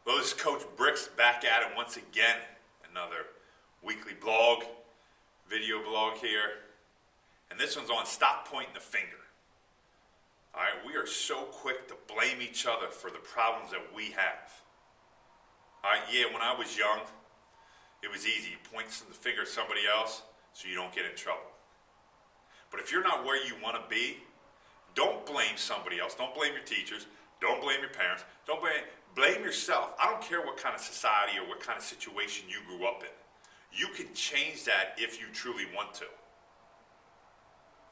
Well, this is Coach Bricks back at it once again. Another weekly blog, video blog here. And this one's on stop pointing the finger. All right, we are so quick to blame each other for the problems that we have. All right, yeah, when I was young, it was easy. You point the finger at somebody else so you don't get in trouble. But if you're not where you want to be, don't blame somebody else. Don't blame your teachers. Don't blame your parents. Don't blame yourself. I don't care what kind of society or what kind of situation you grew up in. You can change that if you truly want to.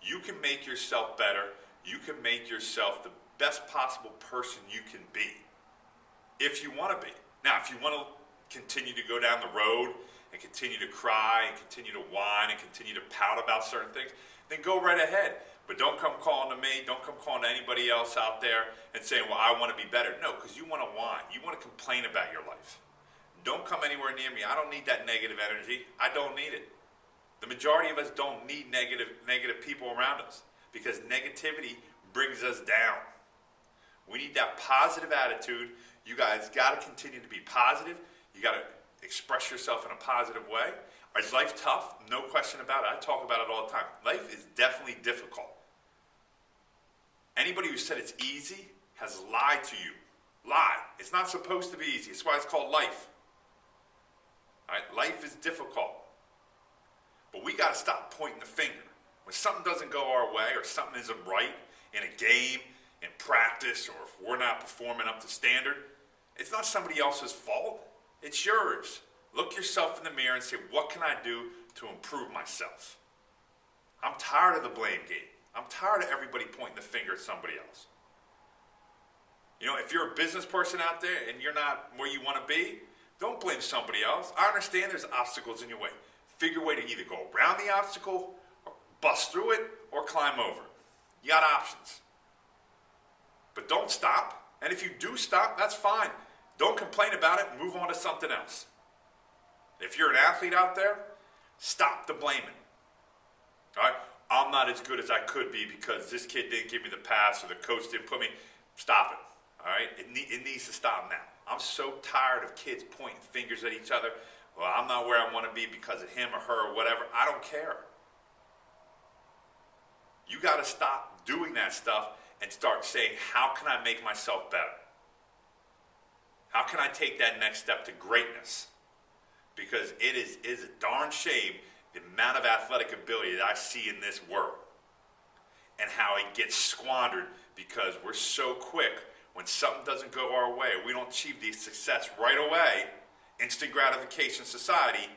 You can make yourself better. You can make yourself the best possible person you can be if you want to be. Now, if you want to continue to go down the road and continue to cry and continue to whine and continue to pout about certain things, then go right ahead. But don't come calling to me, don't come calling to anybody else out there and saying, well, I want to be better. No, because you want to whine. You want to complain about your life. Don't come anywhere near me. I don't need that negative energy. I don't need it. The majority of us don't need negative people around us because negativity brings us down. We need that positive attitude. You guys got to continue to be positive. You got to express yourself in a positive way. Is life tough? No question about it. I talk about it all the time. Life is definitely difficult. Anybody who said it's easy has lied to you. Lied. It's not supposed to be easy. That's why it's called life. All right? Life is difficult. But we got to stop pointing the finger. When something doesn't go our way or something isn't right in a game, in practice, or if we're not performing up to standard, it's not somebody else's fault. It's yours. Look yourself in the mirror and say, what can I do to improve myself? I'm tired of the blame game. I'm tired of everybody pointing the finger at somebody else. You know, if you're a business person out there and you're not where you want to be, don't blame somebody else. I understand there's obstacles in your way. Figure a way to either go around the obstacle, or bust through it, or climb over it. You got options. But don't stop. And if you do stop, that's fine. Don't complain about it. Move on to something else. If you're an athlete out there, stop the blaming. All right? I'm not as good as I could be because this kid didn't give me the pass or the coach didn't put me. Stop it. All right? It needs to stop now. I'm so tired of kids pointing fingers at each other. Well, I'm not where I want to be because of him or her or whatever. I don't care. You got to stop doing that stuff and start saying, how can I make myself better? How can I take that next step to greatness? Because it is a darn shame the amount of athletic ability that I see in this world and how it gets squandered because we're so quick when something doesn't go our way, we don't achieve the success right away, instant gratification society,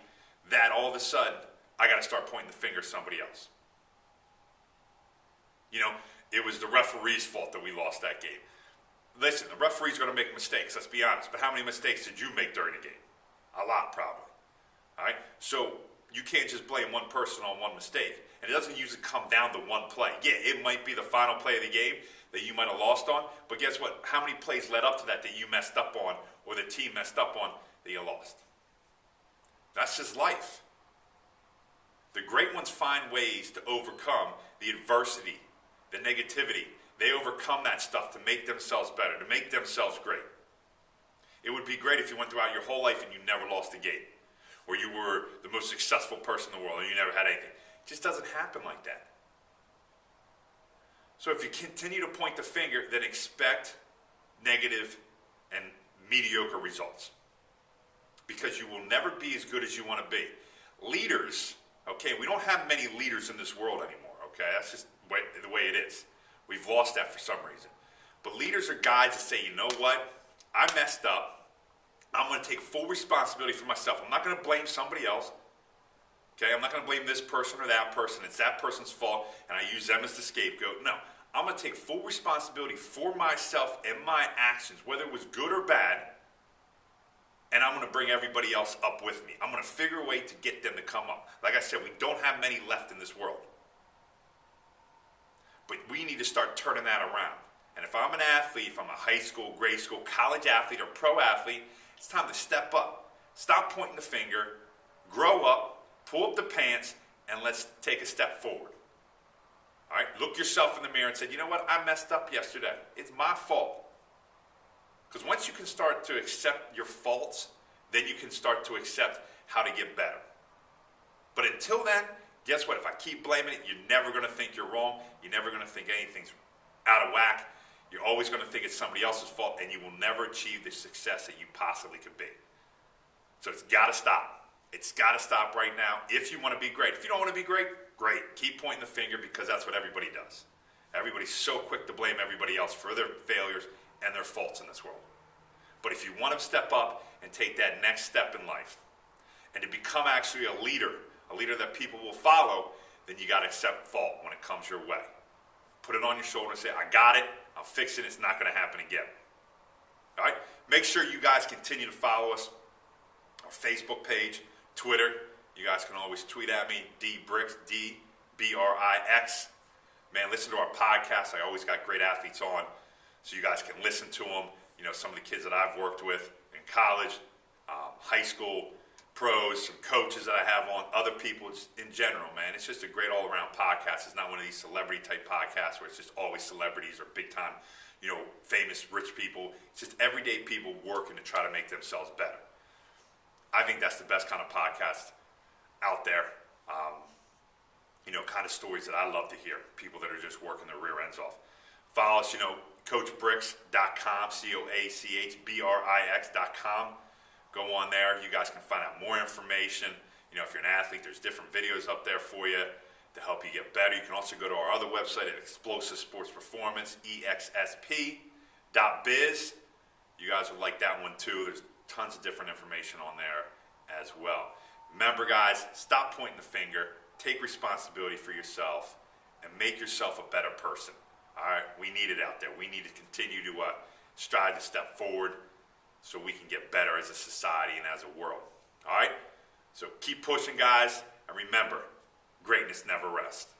that all of a sudden I got to start pointing the finger at somebody else. You know, it was the referee's fault that we lost that game. Listen, the referee's going to make mistakes, let's be honest, but how many mistakes did you make during the game? A lot, probably. All right? So you can't just blame one person on one mistake. And it doesn't usually come down to one play. Yeah, it might be the final play of the game that you might have lost on, but guess what? How many plays led up to that you messed up on or the team messed up on that you lost? That's just life. The great ones find ways to overcome the adversity, the negativity. They overcome that stuff to make themselves better, to make themselves great. It would be great if you went throughout your whole life and you never lost a game, or you were the most successful person in the world and you never had anything. It just doesn't happen like that. So if you continue to point the finger, then expect negative and mediocre results, because you will never be as good as you want to be. Leaders, okay, we don't have many leaders in this world anymore, okay? That's just the way it is. We've lost that for some reason. But leaders are guys that say, you know what? I messed up. I'm going to take full responsibility for myself. I'm not going to blame somebody else. Okay, I'm not going to blame this person or that person. It's that person's fault, and I use them as the scapegoat. No, I'm going to take full responsibility for myself and my actions, whether it was good or bad, and I'm going to bring everybody else up with me. I'm going to figure a way to get them to come up. Like I said, we don't have many left in this world. But we need to start turning that around. And if I'm an athlete, if I'm a high school, grade school, college athlete, or pro athlete, it's time to step up. Stop pointing the finger, grow up, pull up the pants, and let's take a step forward. All right? Look yourself in the mirror and say, you know what? I messed up yesterday. It's my fault. Because once you can start to accept your faults, then you can start to accept how to get better. But until then, guess what? If I keep blaming it, you're never going to think you're wrong. You're never going to think anything's out of whack. You're always going to think it's somebody else's fault, and you will never achieve the success that you possibly could be. So it's got to stop. It's got to stop right now if you want to be great. If you don't want to be great, great. Keep pointing the finger, because that's what everybody does. Everybody's so quick to blame everybody else for their failures and their faults in this world. But if you want to step up and take that next step in life and to become actually a leader that people will follow, then you got to accept fault when it comes your way. Put it on your shoulder and say, I got it. I'll fix it. It's not going to happen again. All right? Make sure you guys continue to follow us. Our Facebook page, Twitter. You guys can always tweet at me, dbrix, D-B-R-I-X. Man, listen to our podcast. I always got great athletes on, so you guys can listen to them. You know, some of the kids that I've worked with in college, high school, pros, some coaches that I have on, other people in general, man. It's just a great all-around podcast. It's not one of these celebrity-type podcasts where it's just always celebrities or big-time, you know, famous, rich people. It's just everyday people working to try to make themselves better. I think that's the best kind of podcast out there. You know, kind of stories that I love to hear. People that are just working their rear ends off. Follow us, you know, CoachBrix.com, CoachBrix.com. Go on there. You guys can find out more information. You know, if you're an athlete, there's different videos up there for you to help you get better. You can also go to our other website at Explosive Sports Performance, EXSP.biz. You guys will like that one too. There's tons of different information on there as well. Remember, guys, stop pointing the finger. Take responsibility for yourself and make yourself a better person. All right? We need it out there. We need to continue to strive to step forward so we can get better as a society and as a world. All right? So keep pushing, guys. And remember, greatness never rests.